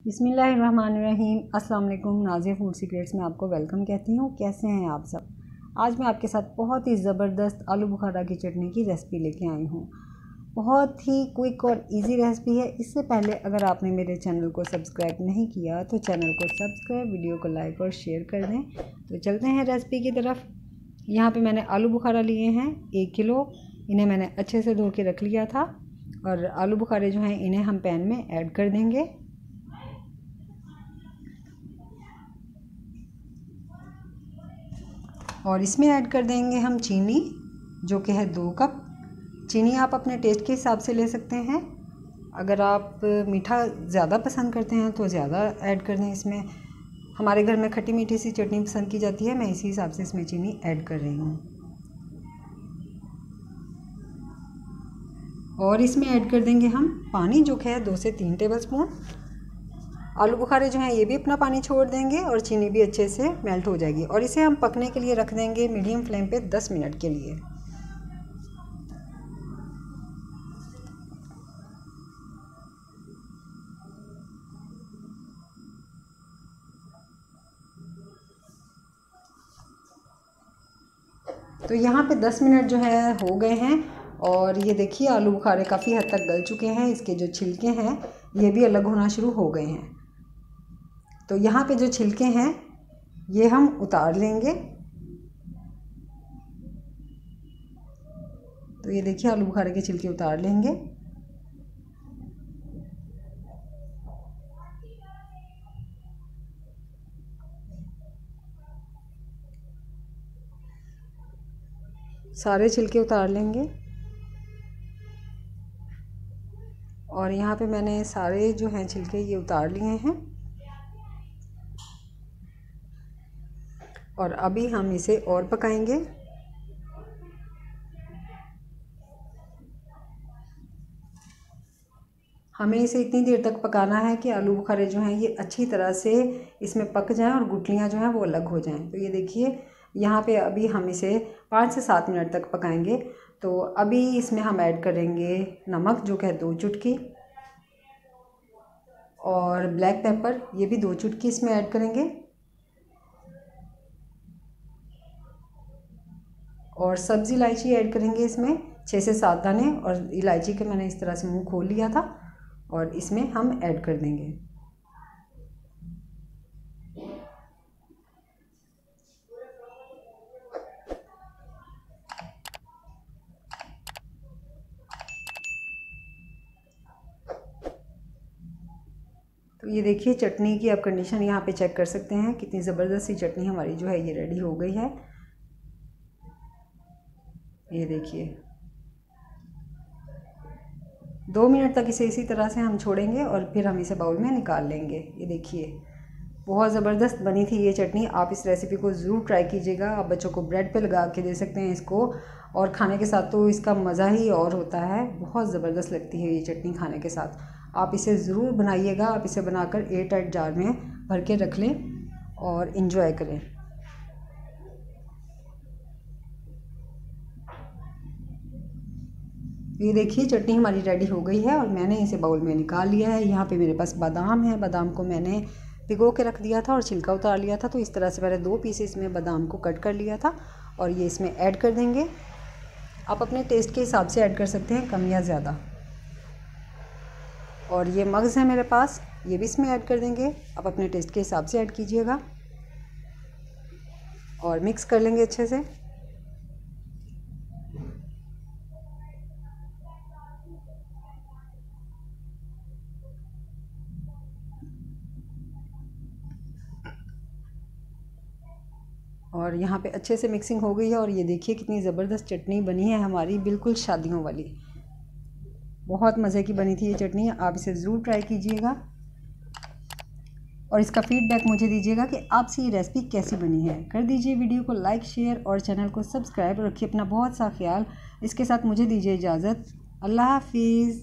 बिस्मिल्लाहिर्रहमानिर्रहीम। अस्सलाम वालेकुम। नाज़िया फूड सीक्रेट्स में आपको वेलकम कहती हूँ। कैसे हैं आप सब? आज मैं आपके साथ बहुत ही ज़बरदस्त आलू बुखारा की चटनी की रेसिपी लेके आई हूँ। बहुत ही क्विक और इजी रेसिपी है। इससे पहले अगर आपने मेरे चैनल को सब्सक्राइब नहीं किया तो चैनल को सब्सक्राइब, वीडियो को लाइक और शेयर कर दें। तो चलते हैं रेसिपी की तरफ। यहाँ पे मैंने आलू बुखारा लिए हैं 1 किलो। इन्हें मैंने अच्छे से धो के रख लिया था और आलू बुखारे जो हैं इन्हें हम पैन में ऐड कर देंगे। और इसमें ऐड कर देंगे हम चीनी, जो कि है 2 कप। चीनी आप अपने टेस्ट के हिसाब से ले सकते हैं। अगर आप मीठा ज़्यादा पसंद करते हैं तो ज़्यादा ऐड कर दें। इसमें हमारे घर में खट्टी मीठी सी चटनी पसंद की जाती है, मैं इसी हिसाब से इसमें चीनी ऐड कर रही हूँ। और इसमें ऐड कर देंगे हम पानी, जो कि है 2 से 3 टेबलस्पून। आलू बुखारे जो हैं ये भी अपना पानी छोड़ देंगे और चीनी भी अच्छे से मेल्ट हो जाएगी। और इसे हम पकने के लिए रख देंगे मीडियम फ्लेम पे 10 मिनट के लिए। तो यहाँ पे 10 मिनट जो है हो गए हैं और ये देखिए आलू बुखारे काफ़ी हद तक गल चुके हैं। इसके जो छिलके हैं ये भी अलग होना शुरू हो गए हैं। तो यहाँ पे जो छिलके हैं ये हम उतार लेंगे। तो ये देखिए आलू बुखारे के छिलके उतार लेंगे। सारे छिलके उतार लेंगे। और यहाँ पे मैंने सारे जो हैं छिलके ये उतार लिए हैं। और अभी हम इसे और पकाएंगे। हमें इसे इतनी देर तक पकाना है कि आलू बुखारे जो हैं ये अच्छी तरह से इसमें पक जाएं और गुठलियाँ जो हैं वो अलग हो जाएं। तो ये देखिए यहाँ पे अभी हम इसे 5 से 7 मिनट तक पकाएंगे। तो अभी इसमें हम ऐड करेंगे नमक, जो कि है 2 चुटकी, और ब्लैक पेपर ये भी 2 चुटकी इसमें ऐड करेंगे। और सब्ज़ी इलायची ऐड करेंगे इसमें 6 से 7 दाने। और इलायची के मैंने इस तरह से मुंह खोल लिया था और इसमें हम ऐड कर देंगे। तो ये देखिए चटनी की आप कंडीशन यहाँ पे चेक कर सकते हैं। कितनी ज़बरदस्त सी चटनी हमारी जो है ये रेडी हो गई है। ये देखिए 2 मिनट तक इसे इसी तरह से हम छोड़ेंगे और फिर हम इसे बाउल में निकाल लेंगे। ये देखिए बहुत ज़बरदस्त बनी थी ये चटनी। आप इस रेसिपी को ज़रूर ट्राई कीजिएगा। आप बच्चों को ब्रेड पे लगा के दे सकते हैं इसको, और खाने के साथ तो इसका मज़ा ही और होता है। बहुत ज़बरदस्त लगती है ये चटनी खाने के साथ। आप इसे ज़रूर बनाइएगा। आप इसे बनाकर एयर टाइट जार में भर के रख लें और इन्जॉय करें। ये देखिए चटनी हमारी रेडी हो गई है और मैंने इसे बाउल में निकाल लिया है। यहाँ पे मेरे पास बादाम है। बादाम को मैंने भिगो के रख दिया था और छिलका उतार लिया था। तो इस तरह से मैंने 2 पीसेस में बादाम को कट कर लिया था और ये इसमें ऐड कर देंगे। आप अपने टेस्ट के हिसाब से ऐड कर सकते हैं, कम या ज़्यादा। और ये मग्ज़ है मेरे पास, ये भी इसमें ऐड कर देंगे। आप अपने टेस्ट के हिसाब से ऐड कीजिएगा और मिक्स कर लेंगे अच्छे से। और यहाँ पे अच्छे से मिक्सिंग हो गई है। और ये देखिए कितनी ज़बरदस्त चटनी बनी है हमारी, बिल्कुल शादियों वाली। बहुत मज़े की बनी थी ये चटनी। आप इसे ज़रूर ट्राई कीजिएगा और इसका फीडबैक मुझे दीजिएगा कि आपसे ये रेसिपी कैसी बनी है। कर दीजिए वीडियो को लाइक, शेयर और चैनल को सब्सक्राइब। रखिए अपना बहुत सा ख्याल। इसके साथ मुझे दीजिए इजाज़त। अल्लाह हाफिज़।